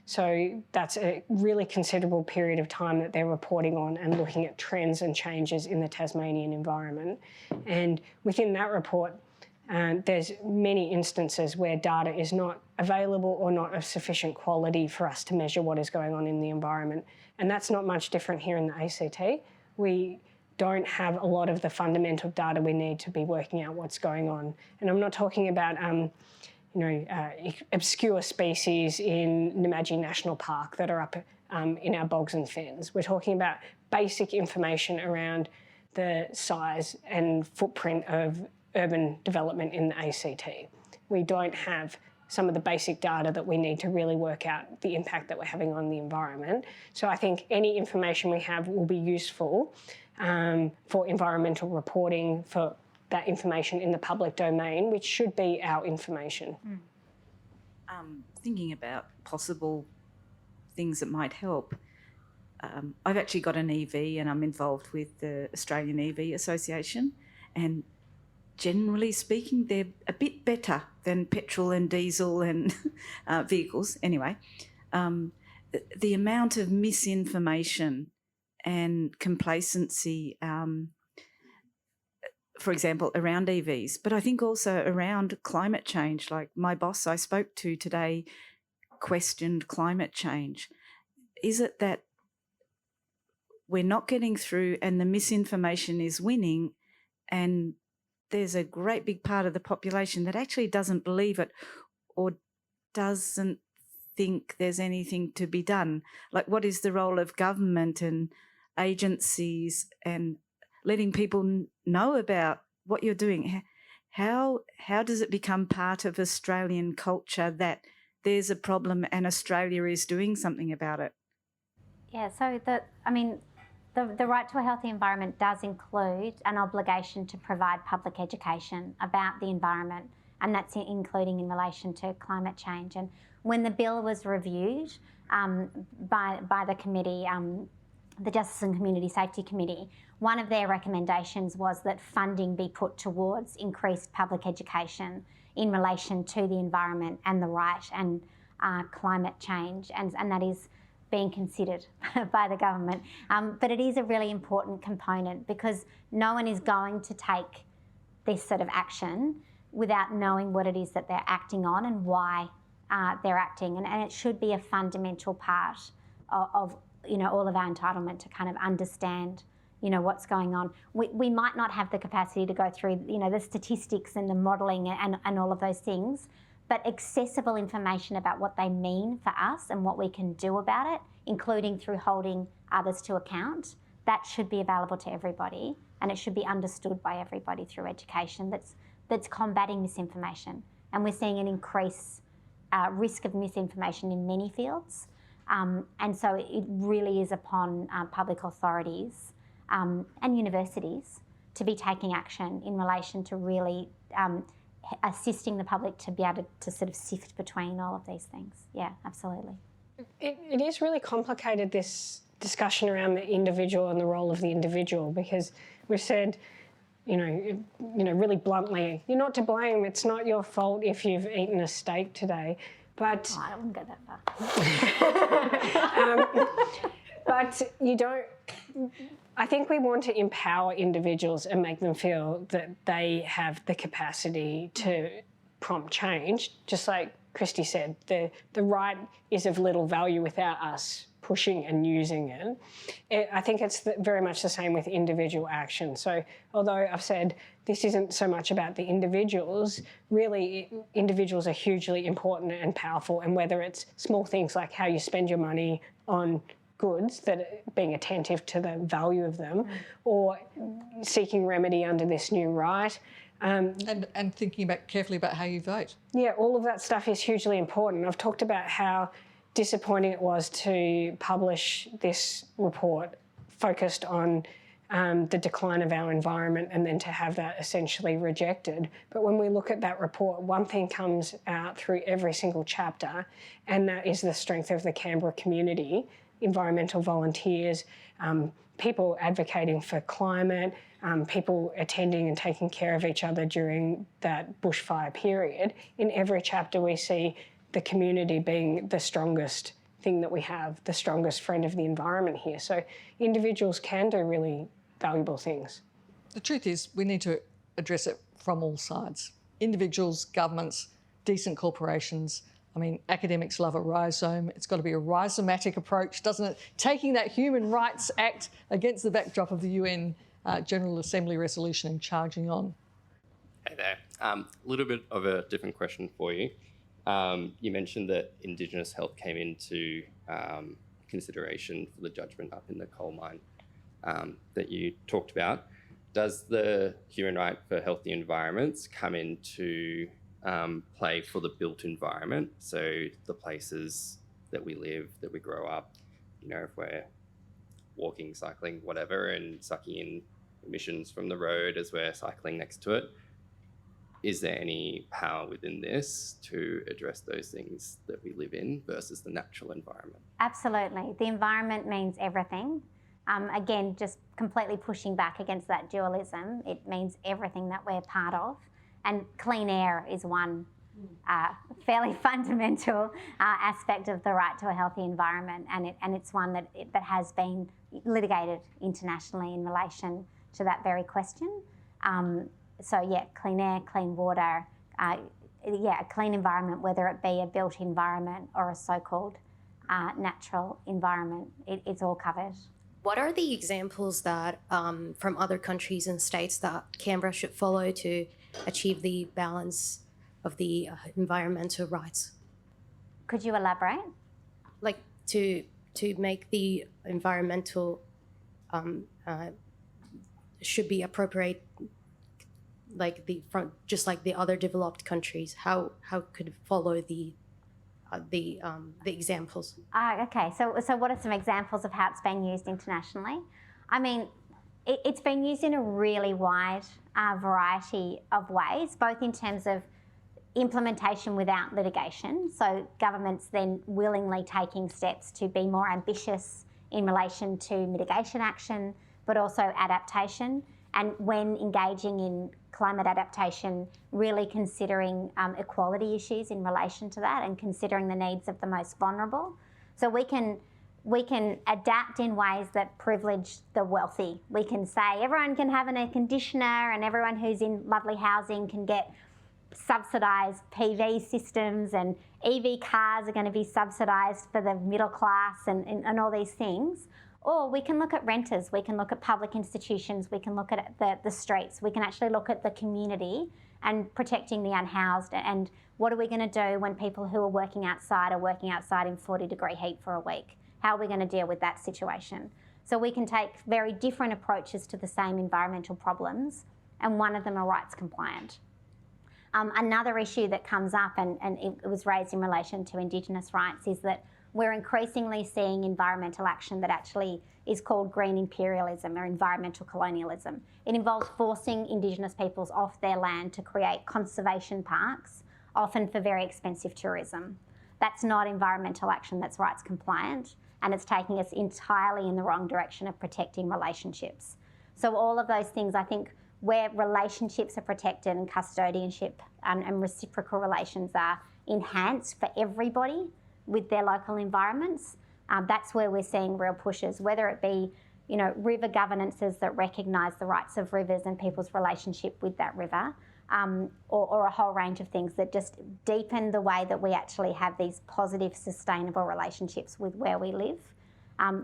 So that's a really considerable period of time that they're reporting on and looking at trends and changes in the Tasmanian environment. And within that report, there's many instances where data is not available or not of sufficient quality for us to measure what is going on in the environment. And that's not much different here in the ACT. We don't have a lot of the fundamental data we need to be working out what's going on. And I'm not talking about obscure species in Namadgi National Park that are up in our bogs and fens. We're talking about basic information around the size and footprint of urban development in the ACT. We don't have some of the basic data that we need to really work out the impact that we're having on the environment. So I think any information we have will be useful for environmental reporting, for that information in the public domain, which should be our information. Thinking about possible things that might help, I've actually got an EV and I'm involved with the Australian EV Association, and generally speaking, they're a bit better than petrol and diesel and vehicles. Anyway, the amount of misinformation and complacency, for example, around EVs, but I think also around climate change. Like my boss I spoke to today questioned climate change. Is it that we're not getting through and the misinformation is winning, and there's a great big part of the population that actually doesn't believe it or doesn't think there's anything to be done? Like, what is the role of government and agencies and letting people know about what you're doing? How does it become part of Australian culture that there's a problem and Australia is doing something about it? Yeah, so the right to a healthy environment does include an obligation to provide public education about the environment, and that's including in relation to climate change. And when the bill was reviewed by the committee, the Justice and Community Safety Committee, one of their recommendations was that funding be put towards increased public education in relation to the environment and the right and climate change, and that is being considered by the government. But it is a really important component, because no one is going to take this sort of action without knowing what it is that they're acting on and why they're acting. And it should be a fundamental part of all of our entitlement to kind of understand what's going on. We might not have the capacity to go through the statistics and the modelling and all of those things, but accessible information about what they mean for us and what we can do about it, including through holding others to account, that should be available to everybody, and it should be understood by everybody through education that's combating misinformation. And we're seeing an increased risk of misinformation in many fields. And so it really is upon public authorities and universities to be taking action in relation to really assisting the public to be able to sort of sift between all of these things. Yeah, absolutely. It is really complicated, this discussion around the individual and the role of the individual, because we've said, really bluntly, you're not to blame. It's not your fault if you've eaten a steak today. But I wouldn't go that far. But you don't. I think we want to empower individuals and make them feel that they have the capacity to prompt change. Just like Cristy said, the right is of little value without us pushing and using it. I think it's very much the same with individual action. So although I've said this isn't so much about the individuals, really individuals are hugely important and powerful, and whether it's small things like how you spend your money on goods, that being attentive to the value of them, or seeking remedy under this new right. And thinking carefully about how you vote. Yeah, all of that stuff is hugely important. I've talked about how disappointing it was to publish this report focused on the decline of our environment and then to have that essentially rejected. But when we look at that report, one thing comes out through every single chapter, and that is the strength of the Canberra community, environmental volunteers, people advocating for climate, people attending and taking care of each other during that bushfire period. In every chapter we see the community being the strongest thing that we have, the strongest friend of the environment here. So individuals can do really valuable things. The truth is we need to address it from all sides. Individuals, governments, decent corporations. I mean, academics love a rhizome. It's got to be a rhizomatic approach, doesn't it? Taking that Human Rights Act against the backdrop of the UN General Assembly resolution and charging on. Hey there. A little bit of a different question for you. You mentioned that Indigenous health came into consideration for the judgment up in the coal mine that you talked about. Does the human right for healthy environments come into play for the built environment? So the places that we live, that we grow up, you know, if we're walking, cycling, whatever, and sucking in emissions from the road as we're cycling next to it, is there any power within this to address those things that we live in versus the natural environment? Absolutely. The environment means everything. Again, just completely pushing back against that dualism. It means everything that we're part of. And clean air is one fairly fundamental aspect of the right to a healthy environment. And it's one that has been litigated internationally in relation to that very question. So yeah, clean air, clean water, a clean environment, whether it be a built environment or a so-called natural environment, it's all covered. What are the examples that from other countries and states that Canberra should follow to achieve the balance of the environmental rights? Could you elaborate? Like to make the environmental should be appropriate, like just like the other developed countries. How could it follow the examples? Okay, so what are some examples of how it's been used internationally? I mean, it's been used in a really wide variety of ways, both in terms of implementation without litigation, so governments then willingly taking steps to be more ambitious in relation to mitigation action, but also adaptation, and when engaging in climate adaptation, really considering equality issues in relation to that and considering the needs of the most vulnerable. So we can adapt in ways that privilege the wealthy. We can say everyone can have an air conditioner and everyone who's in lovely housing can get subsidised PV systems, and EV cars are going to be subsidised for the middle class and all these things. Or we can look at renters, we can look at public institutions, we can look at the streets, we can actually look at the community and protecting the unhoused, and what are we going to do when people who are working outside in 40-degree heat for a week? How are we going to deal with that situation? So we can take very different approaches to the same environmental problems, and one of them are rights compliant. Another issue that comes up, and it was raised in relation to Indigenous rights, is that we're increasingly seeing environmental action that actually is called green imperialism or environmental colonialism. It involves forcing Indigenous peoples off their land to create conservation parks, often for very expensive tourism. That's not environmental action, that's rights compliant, and it's taking us entirely in the wrong direction of protecting relationships. So all of those things, I think, where relationships are protected and custodianship and reciprocal relations are enhanced for everybody with their local environments, that's where we're seeing real pushes, whether it be, you know, river governances that recognise the rights of rivers and people's relationship with that river, or a whole range of things that just deepen the way that we actually have these positive, sustainable relationships with where we live.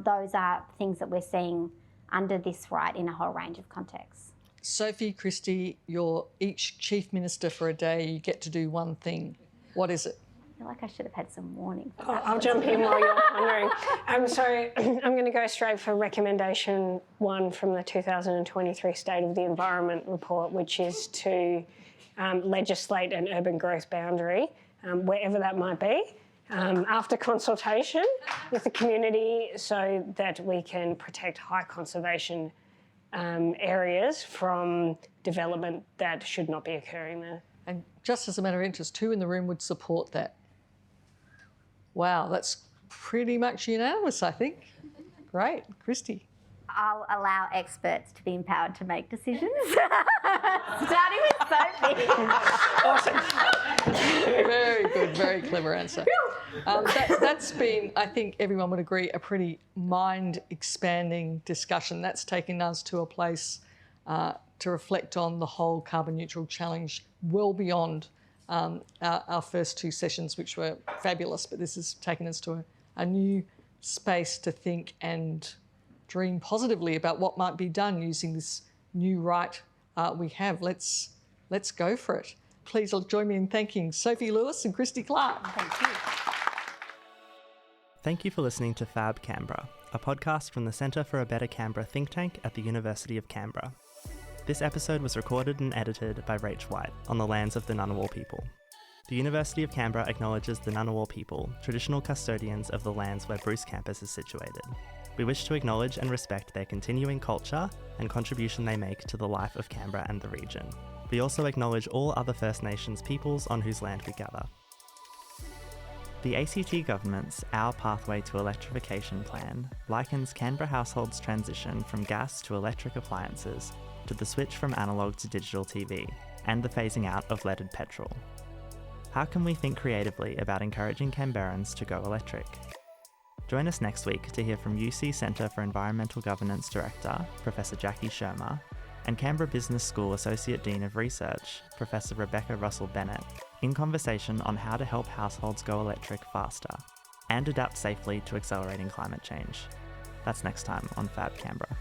Those are things that we're seeing under this right in a whole range of contexts. Sophie, Cristy, you're each Chief Minister for a day. You get to do one thing. What is it? I feel like I should have had some warning. I'll jump in while you're pondering. So I'm going to go straight for recommendation 1 from the 2023 State of the Environment report, which is to legislate an urban growth boundary, wherever that might be, after consultation with the community, so that we can protect high conservation areas from development that should not be occurring there. And just as a matter of interest, who in the room would support that? Wow, that's pretty much unanimous, I think. Great. Cristy. I'll allow experts to be empowered to make decisions. Starting with Sophie. Awesome. Very good, very clever answer. That's been, I think everyone would agree, a pretty mind-expanding discussion. That's taken us to a place to reflect on the whole carbon neutral challenge well beyond our first two sessions, which were fabulous, but this has taken us to a new space to think and dream positively about what might be done using this new right we have. Let's go for it. Please join me in thanking Sophie Lewis and Cristy Clark. Thank you. Thank you for listening to Fab Canberra, a podcast from the Centre for a Better Canberra think tank at the University of Canberra. This episode was recorded and edited by Rach White on the lands of the Ngunnawal people. The University of Canberra acknowledges the Ngunnawal people, traditional custodians of the lands where Bruce campus is situated. We wish to acknowledge and respect their continuing culture and contribution they make to the life of Canberra and the region. We also acknowledge all other First Nations peoples on whose land we gather. The ACT Government's Our Pathway to Electrification plan likens Canberra households' transition from gas to electric appliances to the switch from analogue to digital TV and the phasing out of leaded petrol. How can we think creatively about encouraging Canberrans to go electric? Join us next week to hear from UC Centre for Environmental Governance Director, Professor Jackie Shermer, and Canberra Business School Associate Dean of Research, Professor Rebecca Russell-Bennett, in conversation on how to help households go electric faster and adapt safely to accelerating climate change. That's next time on Fab Canberra.